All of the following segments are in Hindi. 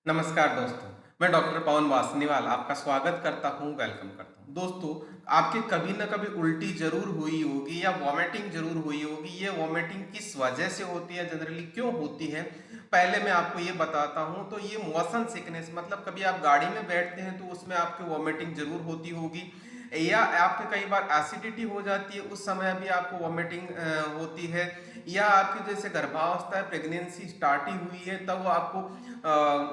नमस्कार दोस्तों, मैं डॉक्टर पवन वासनीवाल आपका स्वागत करता हूं, वेलकम करता हूं। दोस्तों, आपके कभी ना कभी उल्टी ज़रूर हुई होगी या वॉमिटिंग ज़रूर हुई होगी। ये वॉमिटिंग किस वजह से होती है, जनरली क्यों होती है? पहले मैं आपको ये बताता हूं। तो ये मोशन सिकनेस मतलब कभी आप गाड़ी में बैठते हैं तो उसमें आपकी वॉमिटिंग ज़रूर होती होगी, या आपके कई बार एसिडिटी हो जाती है, उस समय भी आपको वॉमिटिंग होती है, या आपकी जैसे गर्भावस्था है, प्रेगनेंसी स्टार्ट ही हुई है तब आपको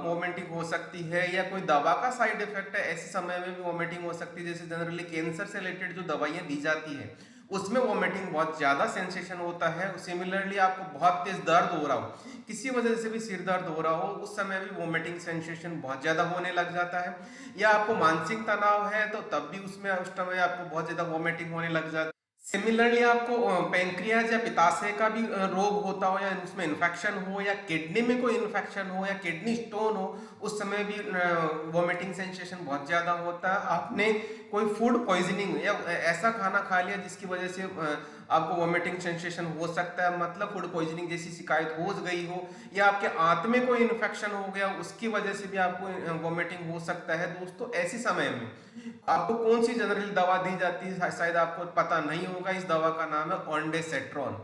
वोमिटिंग हो सकती है, या कोई दवा का साइड इफेक्ट है ऐसे समय में भी वोमिटिंग हो सकती है। जैसे जनरली कैंसर से रिलेटेड जो दवाइयाँ दी जाती है उसमें वोमिटिंग बहुत ज़्यादा सेंसेशन होता है। सिमिलरली आपको बहुत तेज दर्द हो रहा हो, किसी वजह से भी सिर दर्द हो रहा हो, उस समय भी वोमिटिंग सेंसेशन बहुत ज़्यादा होने लग जाता है। या आपको मानसिक तनाव है तो तब भी उसमें उस समय आपको बहुत ज़्यादा वोमिटिंग होने लग जाती है। सिमिलरली आपको पैंक्रियाज या पित्ताशय का भी रोग होता हो, या उसमें इन्फेक्शन हो, या किडनी में कोई इन्फेक्शन हो, या किडनी स्टोन हो, उस समय भी वोमिटिंग सेंसेशन बहुत ज़्यादा होता है। आपने कोई फूड पॉइजनिंग या ऐसा खाना खा लिया जिसकी वजह से आपको वोमिटिंग सेंसेशन हो सकता है, मतलब फूड पॉइजनिंग जैसी शिकायत हो गई हो, या आपके आंत में कोई इन्फेक्शन हो गया उसकी वजह से भी आपको वोमिटिंग हो सकता है। दोस्तों, ऐसे समय में आपको कौन सी जनरल दवा दी जाती है शायद आपको पता नहीं होगा। इस दवा का नाम है ओंडेसेट्रॉन।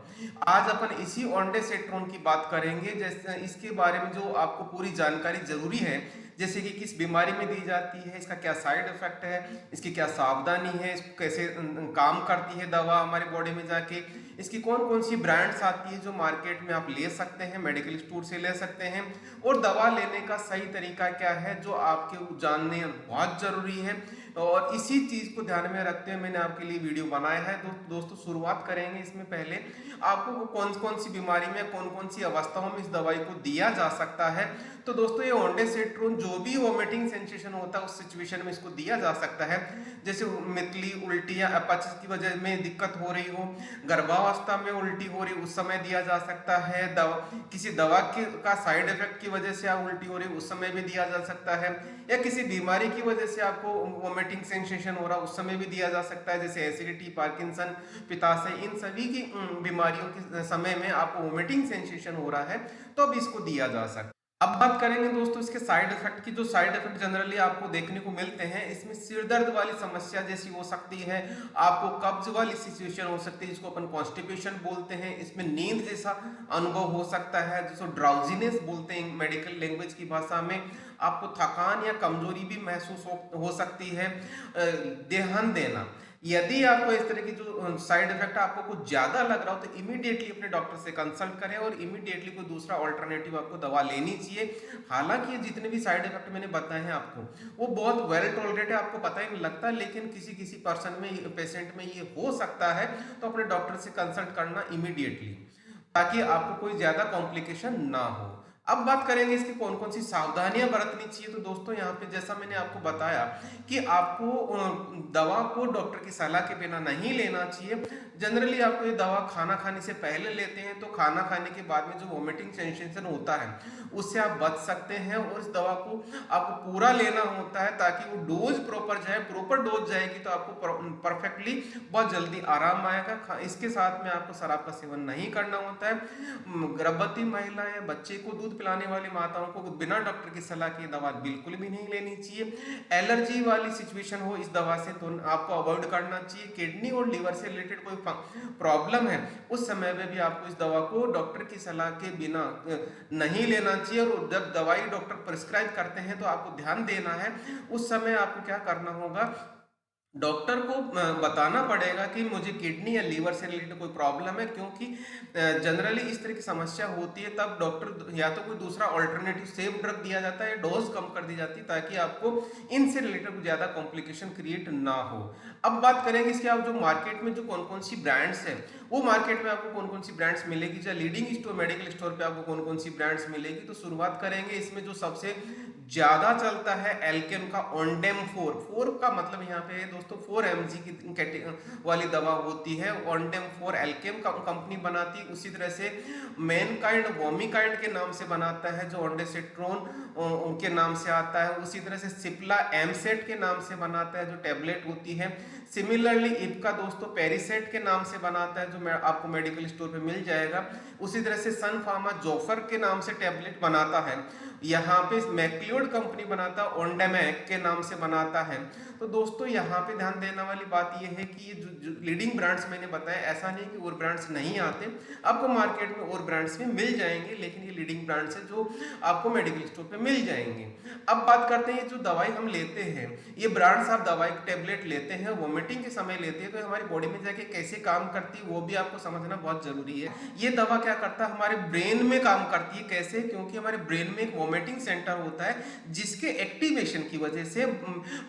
आज अपन इसी ओंडेसेट्रॉन की बात करेंगे, जैसे इसके बारे में जो आपको पूरी जानकारी जरूरी है, जैसे कि किस बीमारी में दी जाती है, इसका क्या साइड इफेक्ट है, इसकी क्या सावधानी है, इसको कैसे काम करती है दवा हमारे बॉडी में जाके, इसकी कौन कौन सी ब्रांड्स आती है जो मार्केट में आप ले सकते हैं, मेडिकल स्टोर से ले सकते हैं, और दवा लेने का सही तरीका क्या है जो आपके जानने बहुत जरूरी है। और इसी चीज को ध्यान में रखते हुए मैंने आपके लिए वीडियो बनाया है। दोस्तों, शुरुआत करेंगे। इसमें पहले आपको कौन कौन सी बीमारी में, कौन कौन सी अवस्थाओं में इस दवाई को दिया जा सकता है। तो दोस्तों, ये ओंडेसेट्रोन जो भी वोमिटिंग सेंसेशन होता है उस सिचुएशन में इसको दिया जा सकता है। जैसे मितली, उल्टी या अपच की वजह में दिक्कत हो रही हो, गर्भावस्था में उल्टी हो रही, उस समय दिया जा सकता है। दवा, किसी दवा का साइड इफेक्ट की वजह से आप उल्टी हो रही उस समय भी दिया जा सकता है, या किसी बीमारी की वजह से आपको वोमिटिंग सेंसेशन हो रहा उस समय भी दिया जा सकता है, जैसे एसिडिटी, पार्किंसन, पित्ताशय, इन सभी की बीमारियों के समय में आपको वोमिटिंग सेंसेशन हो रहा है तो अब इसको दिया जा सकता है। अब बात करेंगे दोस्तों इसके साइड इफेक्ट की। जो साइड इफेक्ट जनरली आपको देखने को मिलते हैं, इसमें सिर दर्द वाली समस्या जैसी हो सकती है, आपको कब्ज वाली सिचुएशन हो सकती है जिसको अपन कॉन्स्टिपेशन बोलते हैं, इसमें नींद जैसा अनुभव हो सकता है जिसको ड्राउजीनेस बोलते हैं मेडिकल लैंग्वेज की भाषा में, आपको थकान या कमजोरी भी महसूस हो सकती है, देहन देना। यदि आपको इस तरह की जो साइड इफेक्ट आपको कुछ ज्यादा लग रहा हो तो इमीडिएटली अपने डॉक्टर से कंसल्ट करें और इमीडिएटली कोई दूसरा ऑल्टरनेटिव आपको दवा लेनी चाहिए। हालांकि ये जितने भी साइड इफेक्ट मैंने बताए हैं आपको, वो बहुत वेल टॉलरेट है, आपको पता ही नहीं लगता, लेकिन किसी किसी पर्सन में, पेशेंट में ये हो सकता है। तो अपने डॉक्टर से कंसल्ट करना इमीडिएटली, ताकि आपको कोई ज्यादा कॉम्प्लिकेशन ना हो। अब बात करेंगे इसकी कौन कौन सी सावधानियां बरतनी चाहिए। तो दोस्तों, यहाँ पे जैसा मैंने आपको बताया कि आपको दवा को डॉक्टर की सलाह के बिना नहीं लेना चाहिए। जनरली आपको ये दवा खाना खाने से पहले लेते हैं तो खाना खाने के बाद में जो वोमिटिंग सेंसेशन होता है उससे आप बच सकते हैं, और इस दवा को आपको पूरा लेना होता है ताकि वो डोज प्रॉपर जाए। प्रॉपर डोज जाएगी तो आपको परफेक्टली बहुत जल्दी आराम आएगा। इसके साथ में आपको शराब का सेवन नहीं करना होता है। गर्भवती महिला या बच्चे को दूध पिलाने वाली माताओं को बिना डॉक्टर की सलाह के दवा बिल्कुल भी नहीं लेनी चाहिए। एलर्जी वाली सिचुएशन हो इस दवा से तो आपको अवॉइड करना चाहिए। किडनी और लीवर से रिलेटेड कोई प्रॉब्लम है उस समय में भी आपको इस दवा को डॉक्टर की सलाह के बिना नहीं लेना चाहिए। और जब दवाई डॉक्टर प्रिस्क्राइब करते हैं तो आपको ध्यान देना है, उस समय आपको क्या करना होगा, डॉक्टर को बताना पड़ेगा कि मुझे किडनी या लीवर से रिलेटेड कोई प्रॉब्लम है, क्योंकि जनरली इस तरह की समस्या होती है तब डॉक्टर या तो कोई दूसरा ऑल्टरनेटिव सेफ ड्रग दिया जाता है, डोज कम कर दी जाती है ताकि आपको इनसे रिलेटेड ज्यादा कॉम्प्लिकेशन क्रिएट ना हो। अब बात करेंगे इसके, आप जो मार्केट में जो कौन कौन सी ब्रांड्स है, वो मार्केट में आपको कौन कौन सी ब्रांड्स मिलेगी, चाहे लीडिंग स्टोर, मेडिकल स्टोर पे आपको कौन कौन सी ब्रांड्स मिलेगी। तो शुरुआत करेंगे इसमें जो सबसे ज्यादा चलता है एल्केम का ओंडेम 4। 4 का मतलब यहाँ पे है दोस्तों 4 mg की वाली दवा होती है। ओंडेम 4 एल्केम का कंपनी बनाती है। उसी तरह से मैनकाइंड वोमिकाइंड के नाम से बनाता है जो ओंडेसिट्रोन उनके नाम से आता है। उसी तरह से सिप्ला एमसेट के नाम से बनाता है जो टेबलेट होती है। सिमिलरली इपका दोस्तों पेरिसेट के नाम से बनाता है जो आपको मेडिकल स्टोर पे मिल जाएगा। उसी तरह से सन फार्मा जोफर के नाम से टेबलेट बनाता है। यहाँ पे मैक्लियोड कंपनी बनाता है, ओंडेमैक के नाम से बनाता है। तो दोस्तों यहाँ पे ध्यान देने वाली बात ये है कि ये जो लीडिंग ब्रांड्स मैंने बताया, ऐसा नहीं कि और ब्रांड्स नहीं आते, आपको मार्केट में और ब्रांड्स भी मिल जाएंगे, लेकिन ये लीडिंग ब्रांड्स है जो आपको मेडिकल स्टोर पे मिल जाएंगे। अब बात करते हैं जो दवाई हम लेते हैं, ये ब्रांड्स आप दवाई टेबलेट लेते हैं, वोमिटिंग के समय लेते हैं, तो हमारी बॉडी में जाके कैसे काम करती है वो भी आपको समझना बहुत जरूरी है। ये दवा क्या करता है, हमारे ब्रेन में काम करती है। कैसे? क्योंकि हमारे ब्रेन में एक वोमिटिंग सेंटर होता है, जिसके एक्टिवेशन की वजह से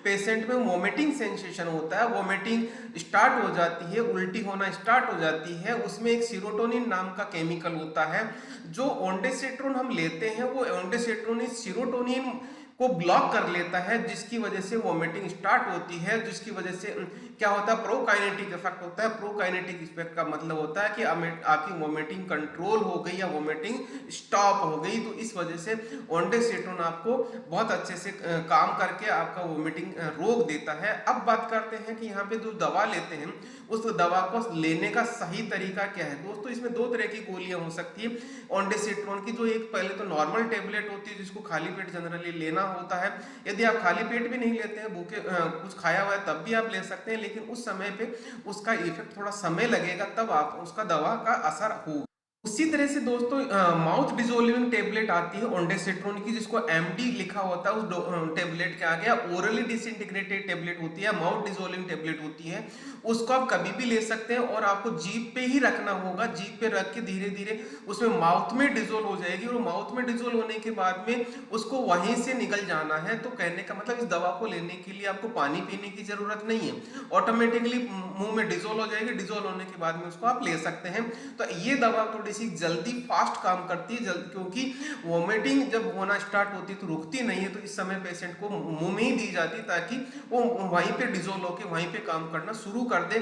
पेशेंट में वोमिटिंग सेंसेशन होता है, वोमिटिंग स्टार्ट हो जाती है, उल्टी होना स्टार्ट हो जाती है। उसमें एक सीरोटोनिन नाम का केमिकल होता है, जो ओंडेसिट्रोन हम लेते हैं, वो ओंडेसिट्रोन इस सीरोटोनिन को ब्लॉक कर लेता है, जिसकी वजह से वोमिटिंग स्टार्ट होती है, जिसकी वजह से क्या होता है, प्रोकाइनेटिक इफेक्ट होता है। प्रोकाइनेटिक इफेक्ट का मतलब होता है कि आपकी वोमिटिंग कंट्रोल हो गई या वोमिटिंग स्टॉप हो गई। तो इस वजह से ओंडेसिट्रोन आपको बहुत अच्छे से काम करके आपका वोमिटिंग रोक देता है। अब बात करते हैं कि यहाँ पे जो दवा लेते हैं, उस दवा को लेने का सही तरीका क्या है। दोस्तों इसमें दो तरह की गोलियां हो सकती है ओंडेसिट्रोन की। जो एक पहले तो नॉर्मल टेबलेट होती है, जिसको खाली पेट जनरली लेना होता है। यदि आप खाली पेट भी नहीं लेते हैं, भूखे कुछ खाया हुआ है, तब भी आप ले सकते हैं, लेकिन उस समय पे उसका इफेक्ट थोड़ा समय लगेगा, तब आप उसका दवा का असर होगा। उसी तरह से दोस्तों माउथ डिजोल्विंग टेबलेट आती है ओंडेसिट्रोन की, जिसको एमडी लिखा होता है उस टेबलेट के आगे। ओरली डिसइंटीग्रेटेड टेबलेट होती है, माउथ डिजोल्विंग टेबलेट होती है। उसको आप कभी भी ले सकते हैं, और आपको जीभ पे ही रखना होगा। जीभ पे रख के धीरे धीरे उसमें माउथ में डिजोल्व हो जाएगी, और माउथ में डिजोल्व होने के बाद में उसको वहीं से निकल जाना है। तो कहने का मतलब इस दवा को लेने के लिए आपको पानी पीने की जरूरत नहीं है, ऑटोमेटिकली मुंह में डिजोल्व हो जाएगी। डिजोल्व होने के बाद में उसको आप ले सकते हैं। तो ये दवा थोड़ी सी जल्दी फास्ट काम करती है, क्योंकि वोमिटिंग जब होना स्टार्ट होती है तो रुकती नहीं है। तो इस समय पेशेंट को मुंह में ही दी जाती है, ताकि वो वहीं पे डिजोल्व होकर वहीं पे काम करना शुरू कर दे।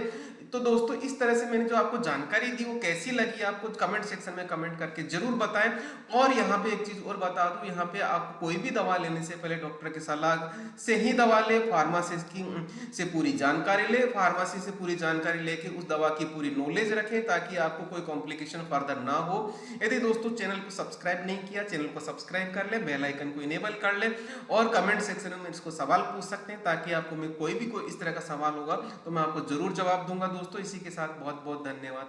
तो दोस्तों इस तरह से मैंने जो आपको जानकारी दी, वो कैसी लगी आपको कमेंट सेक्शन में कमेंट करके जरूर बताएं। और यहाँ पे एक चीज और बता दूं, यहाँ पे आपको कोई भी दवा लेने से पहले डॉक्टर की सलाह से ही दवा ले, फार्मेसी की से पूरी जानकारी ले, फार्मेसी से पूरी जानकारी लेके उस दवा की पूरी नॉलेज रखें, ताकि आपको कोई कॉम्प्लिकेशन फर्दर ना हो। यदि दोस्तों चैनल को सब्सक्राइब नहीं किया, चैनल को सब्सक्राइब कर ले, बेल आइकन को इनेबल कर ले, और कमेंट सेक्शन में इसको सवाल पूछ सकते हैं, ताकि आपको मैं कोई इस तरह का सवाल होगा तो मैं आपको जरूर जवाब दूंगा। दोस्तों इसी के साथ बहुत बहुत धन्यवाद।